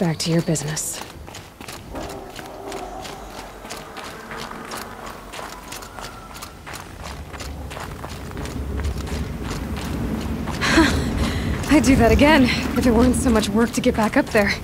Back to your business. I'd do that again, if it weren't so much work to get back up there.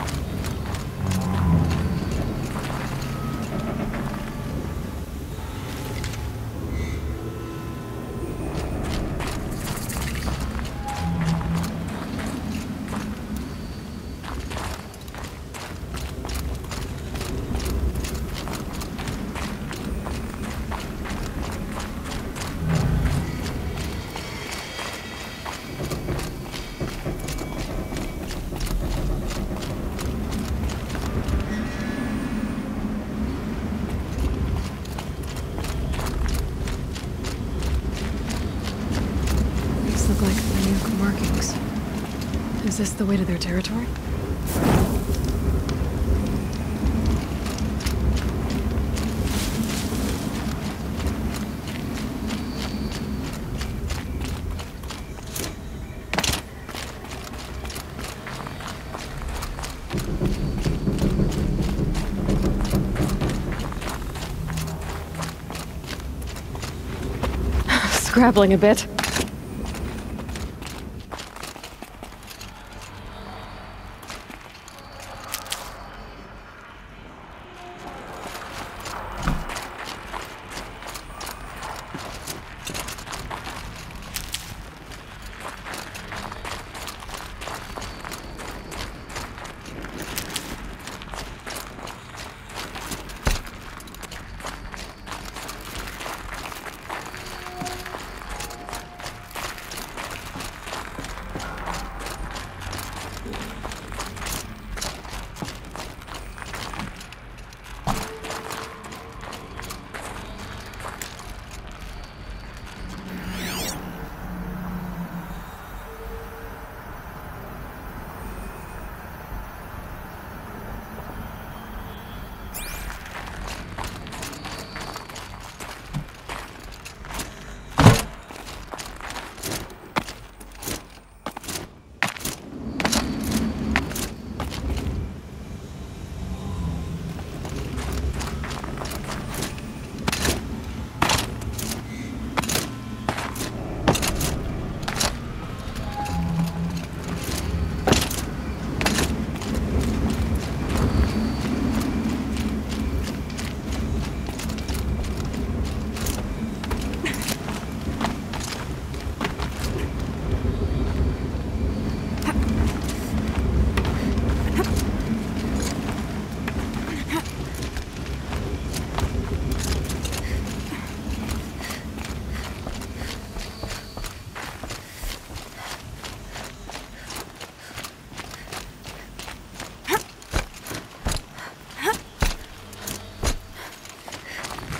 Look like Banuk markings. Is this the way to their territory? Scrabbling a bit.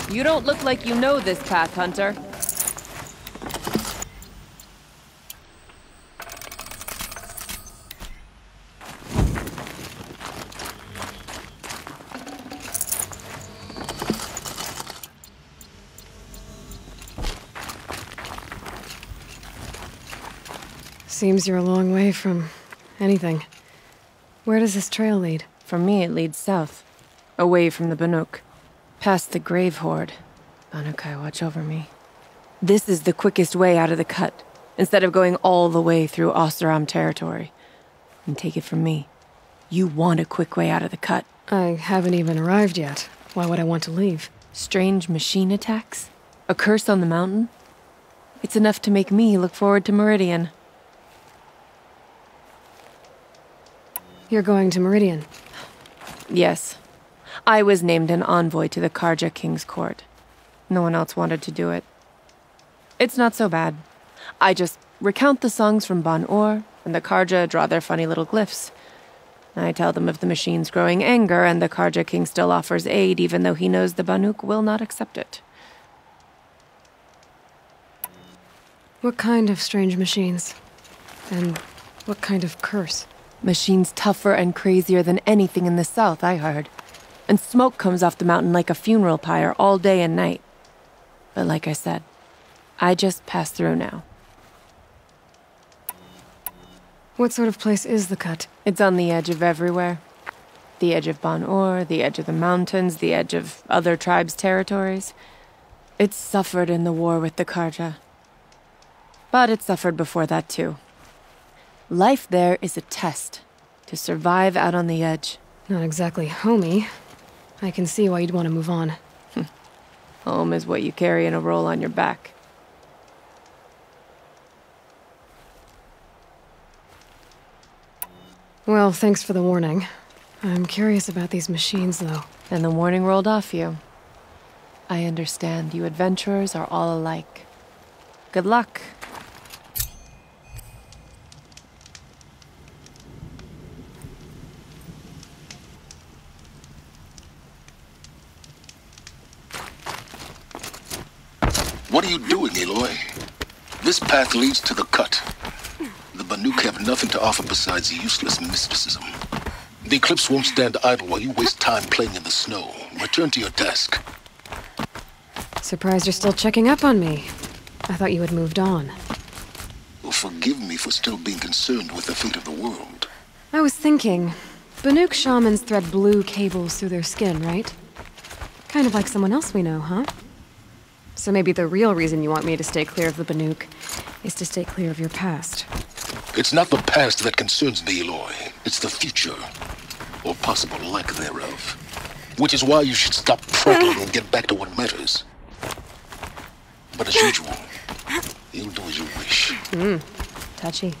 You don't look like you know this path, Hunter. Seems you're a long way from anything. Where does this trail lead? For me, it leads south. Away from the Banuk. Past the Grave Horde. Banukai, watch over me. This is the quickest way out of the cut, instead of going all the way through Oseram territory. And take it from me, you want a quick way out of the cut. I haven't even arrived yet. Why would I want to leave? Strange machine attacks? A curse on the mountain? It's enough to make me look forward to Meridian. You're going to Meridian? Yes. I was named an envoy to the Karja King's court. No one else wanted to do it. It's not so bad. I just recount the songs from Ban-Or, and the Karja draw their funny little glyphs. I tell them of the machine's growing anger, and the Karja King still offers aid, even though he knows the Banuk will not accept it. What kind of strange machines? And what kind of curse? Machines tougher and crazier than anything in the south, I heard. And smoke comes off the mountain like a funeral pyre all day and night. But like I said, I just pass through now. What sort of place is the cut? It's on the edge of everywhere. The edge of Bon-Or, the edge of the mountains, the edge of other tribes' territories. It suffered in the war with the Karja. But it suffered before that too. Life there is a test to survive out on the edge. Not exactly homey. I can see why you'd want to move on. Home is what you carry in a roll on your back. Well, thanks for the warning. I'm curious about these machines, though. And the warning rolled off you. I understand. You adventurers are all alike. Good luck. What are you doing, Aloy? This path leads to the cut. The Banuk have nothing to offer besides useless mysticism. The Eclipse won't stand idle while you waste time playing in the snow. Return to your desk. Surprised you're still checking up on me. I thought you had moved on. Well, forgive me for still being concerned with the fate of the world. I was thinking, Banuk shamans thread blue cables through their skin, right? Kind of like someone else we know, huh? So maybe the real reason you want me to stay clear of the Banuk is to stay clear of your past. It's not the past that concerns me, Aloy. It's the future, or possible lack thereof. Which is why you should stop prattling and get back to what matters. But as usual, you'll do as you wish. Touchy.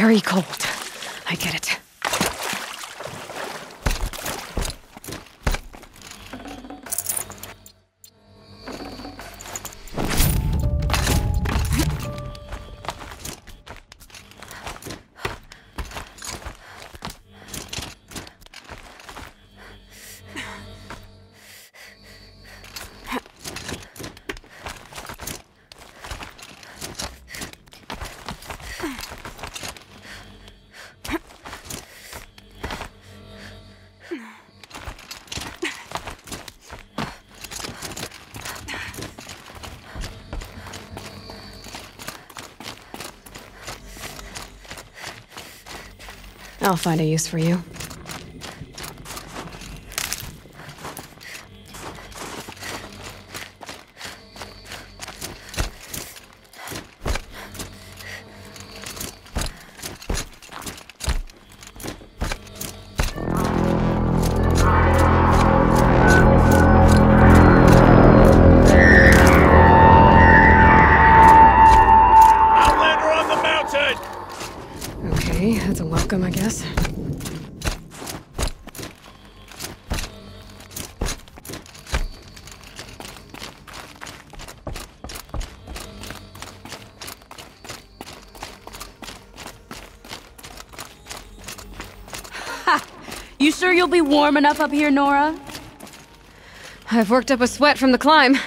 very cold. I get it. I'll find a use for you. Outlander on the mountain! Okay, that's a welcome, I guess. You sure you'll be warm enough up here, Nora? I've worked up a sweat from the climb.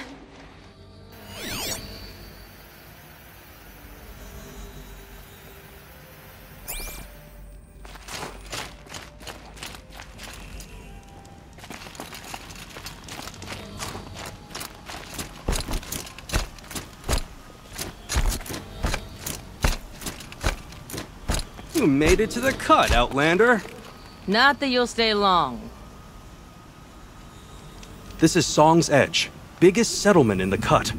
You made it to the cut, Outlander. Not that you'll stay long. This is Song's Edge, biggest settlement in the cut.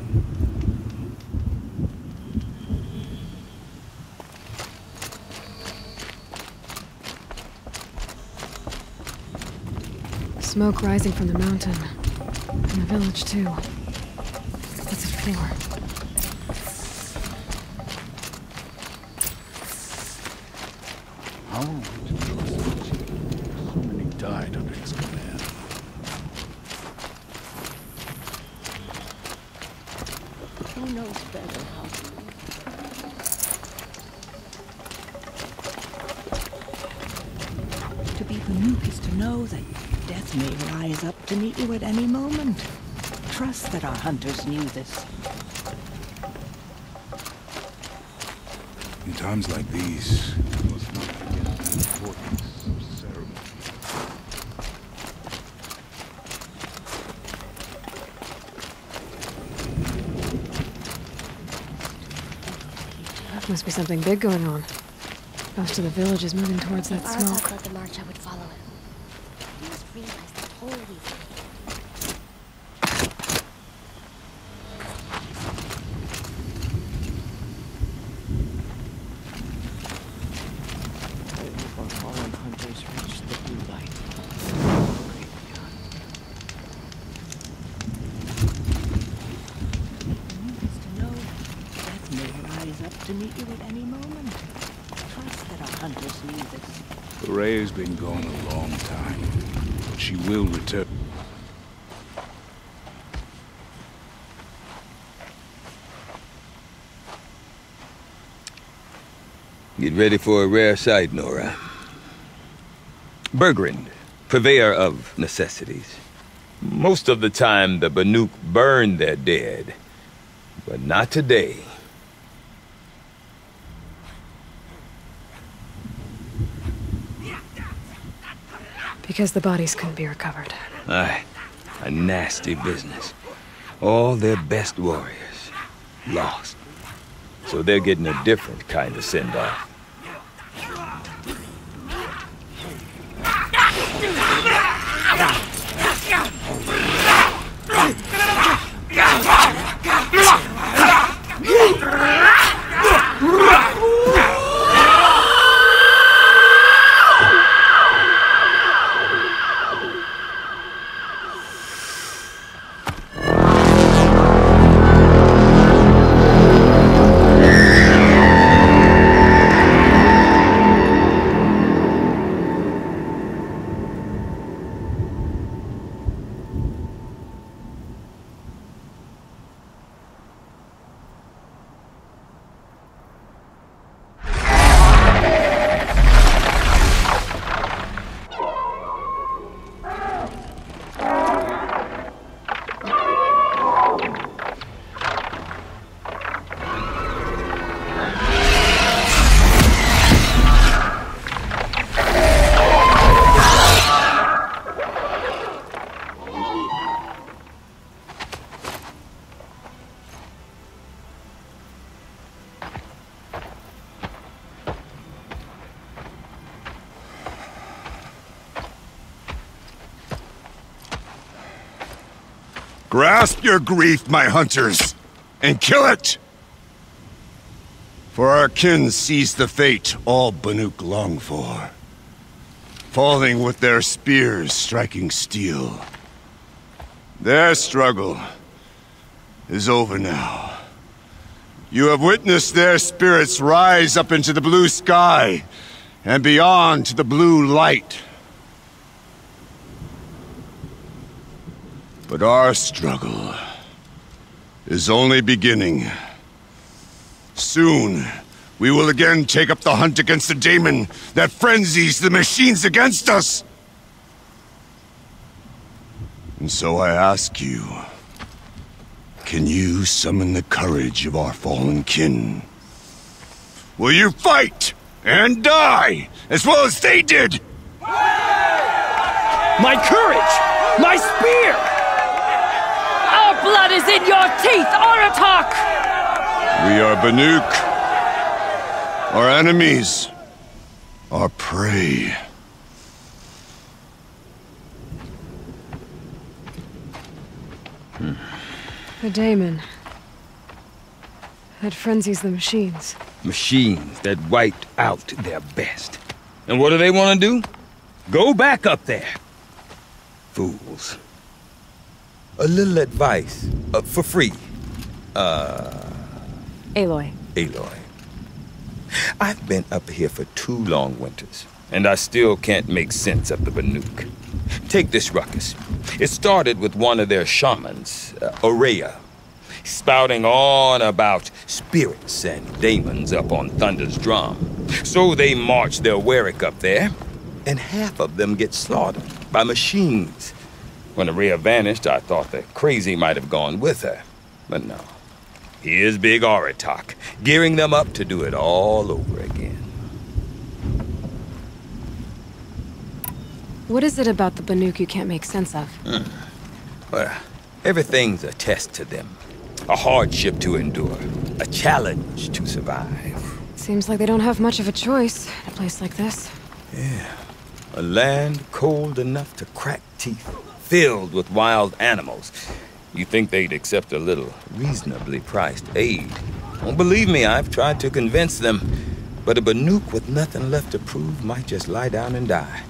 Smoke rising from the mountain. And the village, too. What's it for? How so many died under his command? Who knows better how to... To be Banuk is to know that death may rise up to meet you at any moment. Trust that our hunters knew this. In times like these, we must not forget the importance of ceremony. Must be something big going on. Most of the village is moving towards that smoke. About the march, I would follow it. You must realize the toll we've taken. Our fallen hunters reached the blue light. Banuk is to know that death may rise up to meet you at any moment. Trust that our hunters knew this. Rhea's been gone a long time, but she will return. Get ready for a rare sight, Nora. Bergrand, purveyor of necessities. Most of the time, the Banuk burn their dead, but not today. Because the bodies couldn't be recovered. Aye, a nasty business. All their best warriors lost. So they're getting a different kind of send-off. Grasp your grief, my hunters, and kill it! For our kin sees the fate all Banuk long for, falling with their spears striking steel. Their struggle is over now. You have witnessed their spirits rise up into the blue sky and beyond to the blue light. But our struggle is only beginning. Soon, we will again take up the hunt against the daemon that frenzies the machines against us. And so I ask you, can you summon the courage of our fallen kin? Will you fight and die as well as they did? My courage! My spear! Our blood is in your teeth, Aratak! We are Banuk. Our enemies. Our prey. The daemon. That frenzies the machines. Machines that wiped out their best. And what do they want to do? Go back up there. Fools. A little advice, for free. Aloy. Aloy. I've been up here for 2 long winters, and I still can't make sense of the Banuk. Take this ruckus. It started with one of their shamans, Aurea, spouting on about spirits and demons up on Thunder's drum. So they march their Warwick up there, and half of them get slaughtered by machines. When Aurea vanished, I thought the crazy might have gone with her, but no. Here's Big Aratak, gearing them up to do it all over again. What is it about the Banuk you can't make sense of? Well, everything's a test to them. A hardship to endure. A challenge to survive. Seems like they don't have much of a choice in a place like this. Yeah. A land cold enough to crack teeth, filled with wild animals. You think they'd accept a little reasonably priced aid. Well, believe me, I've tried to convince them. But a Banuk with nothing left to prove might just lie down and die.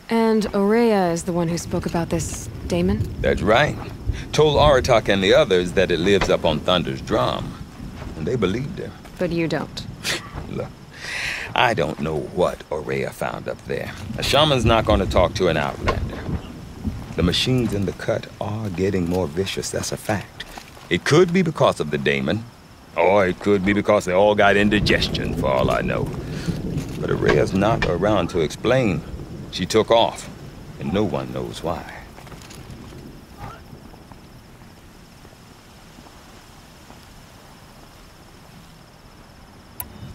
And Aurea is the one who spoke about this daemon? That's right. Told Aratak and the others that it lives up on Thunder's drum. And they believed her. But you don't. Look, I don't know what Aurea found up there. A shaman's not going to talk to an outlander. The machines in the cut are getting more vicious, that's a fact. It could be because of the daemon, or it could be because they all got indigestion, for all I know. But Aurea's not around to explain. She took off, and no one knows why.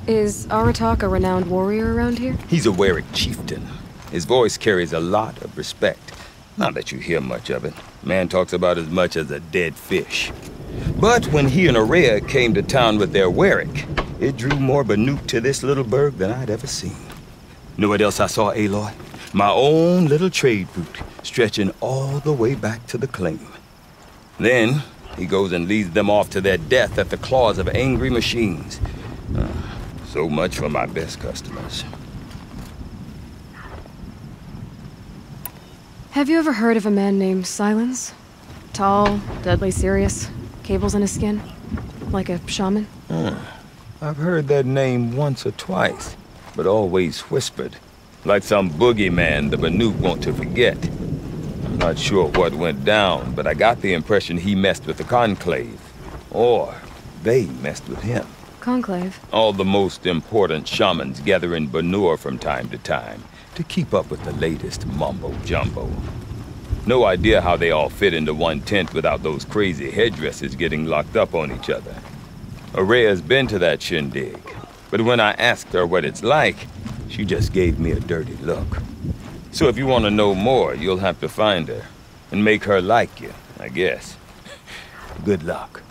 Is Aratak a renowned warrior around here? He's a Warwick chieftain. His voice carries a lot of respect. Not that you hear much of it. Man talks about as much as a dead fish. But when he and Aurea came to town with their Warwick, it drew more Banuk to this little burg than I'd ever seen. Know what else I saw, Aloy? My own little trade route, stretching all the way back to the claim. Then, he goes and leads them off to their death at the claws of angry machines. So much for my best customers. Have you ever heard of a man named Silence? Tall, deadly serious, cables in his skin, like a shaman? I've heard that name once or twice, but always whispered. Like some boogeyman the Banuk want to forget. I'm not sure what went down, but I got the impression he messed with the Conclave. Or they messed with him. Conclave? All the most important shamans gather in Banur from time to time to keep up with the latest mumbo-jumbo. No idea how they all fit into one tent without those crazy headdresses getting locked up on each other. Aurea's been to that shindig, but when I asked her what it's like, she just gave me a dirty look. So if you want to know more, you'll have to find her and make her like you, I guess. Good luck.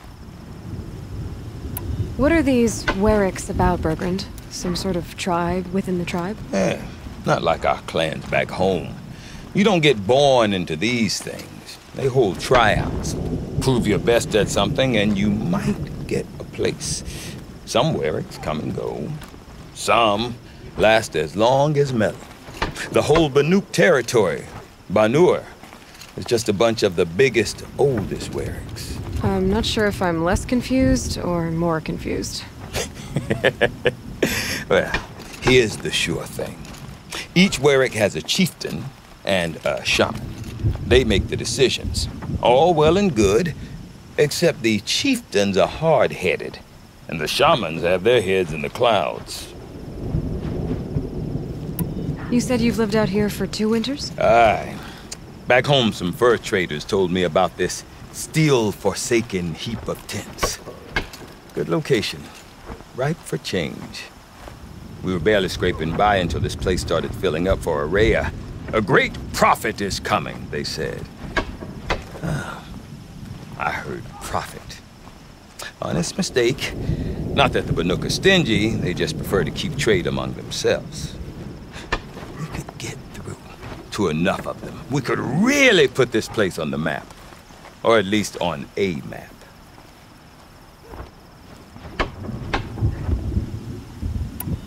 What are these Wericks about, Bergrand? Some sort of tribe within the tribe? Yeah, not like our clans back home. You don't get born into these things. They hold tryouts. Prove your best at something and you might get a place. Some Wericks come and go. Some last as long as Melon. The whole Banook territory, Banur, is just a bunch of the biggest, oldest Wericks. I'm not sure if I'm less confused or more confused. Well, here's the sure thing. Each Werick has a chieftain and a shaman. They make the decisions. All well and good, except the chieftains are hard-headed, and the shamans have their heads in the clouds. You said you've lived out here for 2 winters? Aye. Back home, some fur traders told me about this steel-forsaken heap of tents. Good location. Ripe for change. We were barely scraping by until this place started filling up for Araya. A great prophet is coming, they said. I heard prophet. Honest mistake. Not that the Banook are stingy, they just prefer to keep trade among themselves. We could get through to enough of them. We could really put this place on the map. Or at least on a map.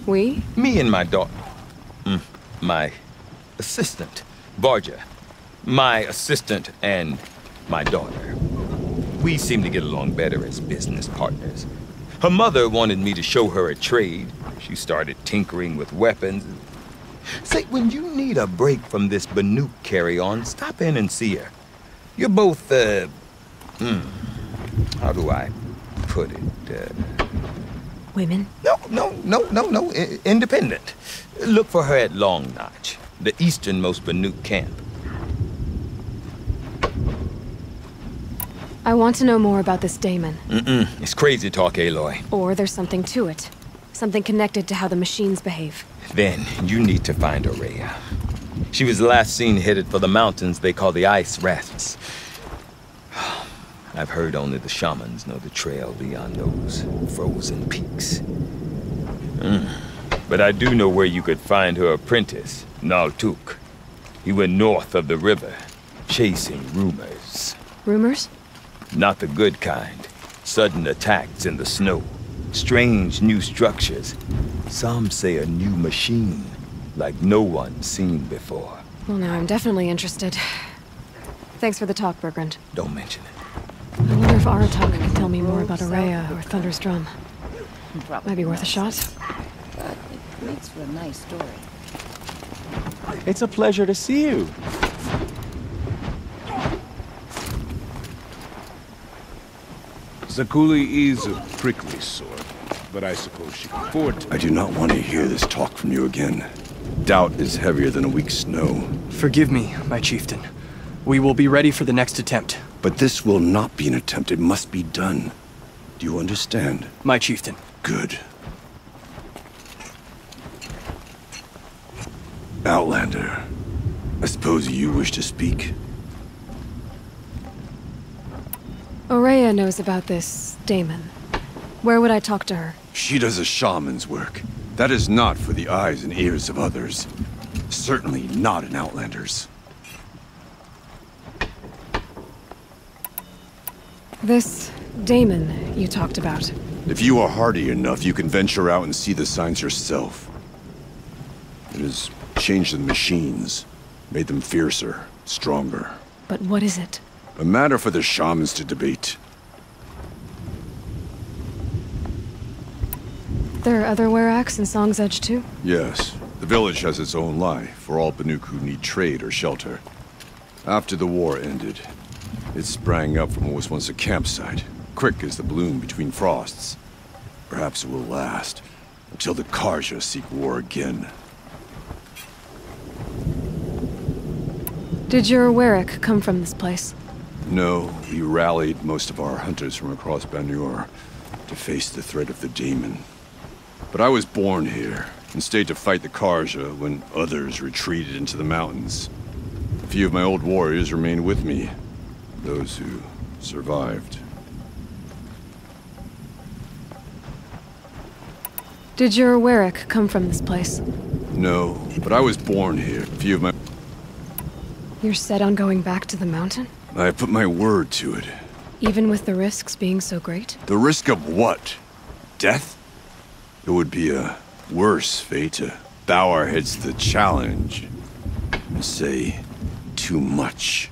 We? Me and my daughter. My assistant, Barja. My assistant and my daughter. We seem to get along better as business partners. Her mother wanted me to show her a trade. She started tinkering with weapons. Say, when you need a break from this Banook carry-on, stop in and see her. You're both, how do I put it? Women? No, independent. Look for her at Long Notch, the easternmost Banook camp. I want to know more about this daemon. It's crazy talk, Aloy. Or there's something to it. Something connected to how the machines behave. Then you need to find Araya. She was last seen headed for the mountains they call the Ice Rafts. I've heard only the shamans know the trail beyond those frozen peaks. But I do know where you could find her apprentice, Naltuk. He went north of the river, chasing rumors. Rumors? Not the good kind. Sudden attacks in the snow. Strange new structures. Some say a new machine, like no one's seen before. Well, now I'm definitely interested. Thanks for the talk, Bergrand. Don't mention it. I wonder if Aratak can tell me more about Araya or Thunder's Drum. Probably Might be worth a shot. But it makes for a nice story. It's a pleasure to see you. Zakuli is a prickly sort, but I suppose she can afford to. I do not want to hear this talk from you again. Doubt is heavier than a week's snow. Forgive me, my chieftain. We will be ready for the next attempt. But this will not be an attempt. It must be done. Do you understand? My chieftain. Good. Outlander, I suppose you wish to speak? Araya knows about this daemon. Where would I talk to her? She does a shaman's work. That is not for the eyes and ears of others. Certainly not an Outlander's. This daemon you talked about. If you are hardy enough, you can venture out and see the signs yourself. It has changed the machines, made them fiercer, stronger. But what is it? A matter for the shamans to debate. There are other Weraks in Song's Edge too? Yes. The village has its own life for all Banook who need trade or shelter. After the war ended, it sprang up from what was once a campsite, quick as the bloom between frosts. Perhaps it will last, until the Karja seek war again. Did your Werik come from this place? No, we rallied most of our hunters from across Banur to face the threat of the daemon. But I was born here, and stayed to fight the Karja when others retreated into the mountains. A few of my old warriors remained with me, those who survived. Did your Warwick come from this place? No, but I was born here. A few of my... You're set on going back to the mountain? I put my word to it. Even with the risks being so great? The risk of what? Death? It would be a worse fate to bow our heads to the challenge. And say too much.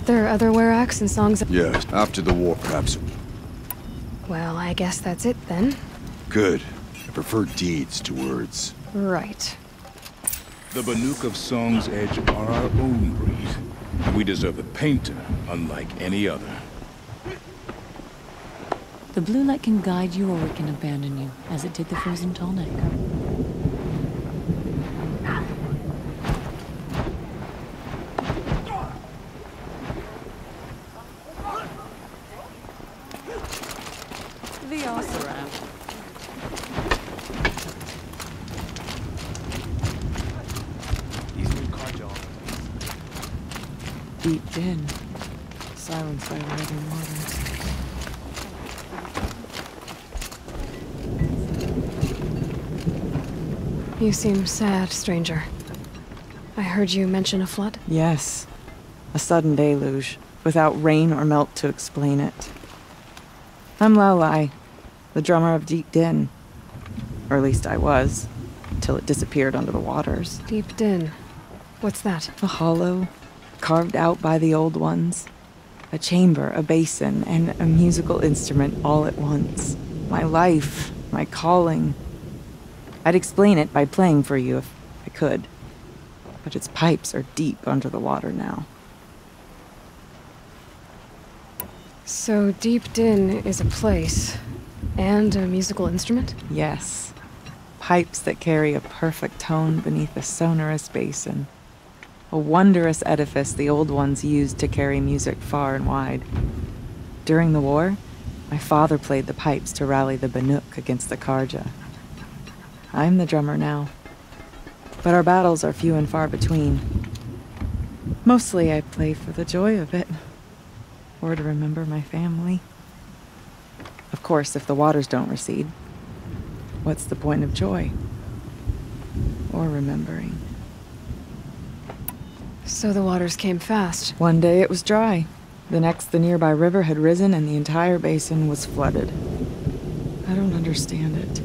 There are other Waracks and songs. Yes, after the war, perhaps. Well, I guess that's it then. Good. I prefer deeds to words. Right. The Banuk of Song's Edge are our own breed. We deserve a painter unlike any other. The blue light can guide you or it can abandon you, as it did the frozen tonic. The Osram. Deep din, silenced by rising waters. You seem sad, stranger. I heard you mention a flood? Yes. A sudden deluge, without rain or melt to explain it. I'm Lalai, the drummer of Deep Din. Or at least I was, till it disappeared under the waters. Deep Din. What's that? A hollow, carved out by the old ones. A chamber, a basin, and a musical instrument all at once. My life, my calling. I'd explain it by playing for you if I could. But its pipes are deep under the water now. So Deep Din is a place, and a musical instrument? Yes. Pipes that carry a perfect tone beneath a sonorous basin. A wondrous edifice the old ones used to carry music far and wide. During the war, my father played the pipes to rally the Banuk against the Karja. I'm the drummer now. But our battles are few and far between. Mostly I play for the joy of it. Or to remember my family. Of course, if the waters don't recede, what's the point of joy? Or remembering? So the waters came fast. One day it was dry. The next, the nearby river had risen and the entire basin was flooded. I don't understand it.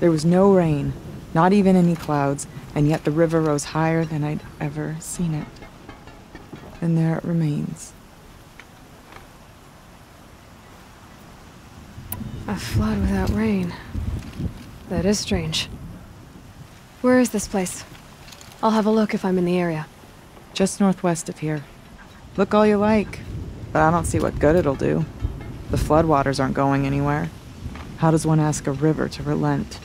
There was no rain, not even any clouds, and yet the river rose higher than I'd ever seen it. And there it remains. A flood without rain. That is strange. Where is this place? I'll have a look if I'm in the area. Just northwest of here. Look all you like, but I don't see what good it'll do. The floodwaters aren't going anywhere. How does one ask a river to relent?